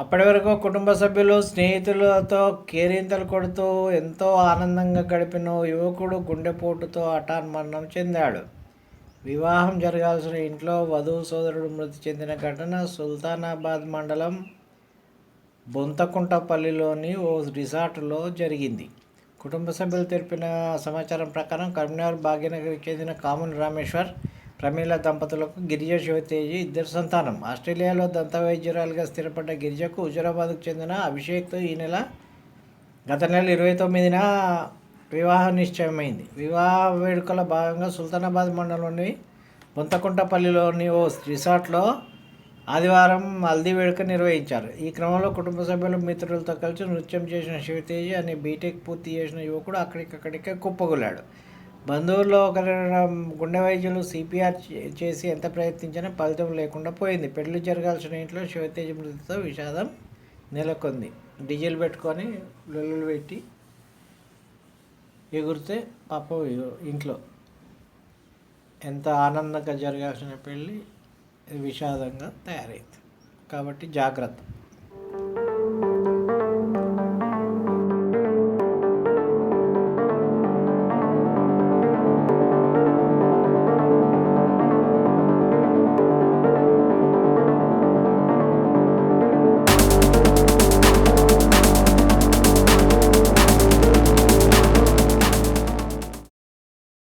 అప్పటి వరకు కుటుంబ సభ్యులు, స్నేహితులతో కేరింతలు కొడుతూ ఎంతో ఆనందంగా గడిపిన ఓ యువకుడు గుండెపోటుతో హఠాన్మరణం చెందాడు. వివాహం జరగాల్సిన ఇంట్లో వధువు సోదరుడు మృతి చెందిన ఘటన సుల్తానాబాద్ మండలం బొంతకుంటపల్లిలోని ఓ రిసార్టులో జరిగింది. కుటుంబ సభ్యులు తెలిపిన సమాచారం ప్రకారం కరీంనగర్ భాగ్యనగర్కి చెందిన కాముని రామేశ్వర్, ప్రమీల దంపతులకు గిరిజ శివతేజి ఇద్దరు సంతానం. ఆస్ట్రేలియాలో దంత వైద్యురాలిగా స్థిరపడ్డ గిరిజకు హుజురాబాద్కు చెందిన అభిషేక్తో గత నెల 29న వివాహం నిశ్చయమైంది. వివాహ వేడుకల భాగంగా సుల్తానాబాద్ మండలంలోని బొంతకుంటపల్లిలోని ఓ రిసార్ట్లో ఆదివారం హల్దీ వేడుక నిర్వహించారు. ఈ క్రమంలో కుటుంబ సభ్యులు, మిత్రులతో కలిసి నృత్యం చేసిన శివతేజి అనే బీటెక్ పూర్తి చేసిన యువకుడు అక్కడికక్కడికే కుప్పగొల్లాడు. బంధువుల్లో ఒకరి గుండె వైద్యులు సిపిఆర్ చేసి ఎంత ప్రయత్నించినా ఫలితం లేకుండా పోయింది. పెళ్లి జరగాల్సిన ఇంట్లో శివతేజ మృతితో విషాదం నెలకొంది. డీజిల్ పెట్టుకొని లొల్లులు పెట్టి ఎగురితే పాపం ఇంట్లో ఎంత ఆనందంగా జరగాల్సిన పెళ్ళి విషాదంగా తయారైంది. కాబట్టి జాగ్రత్త.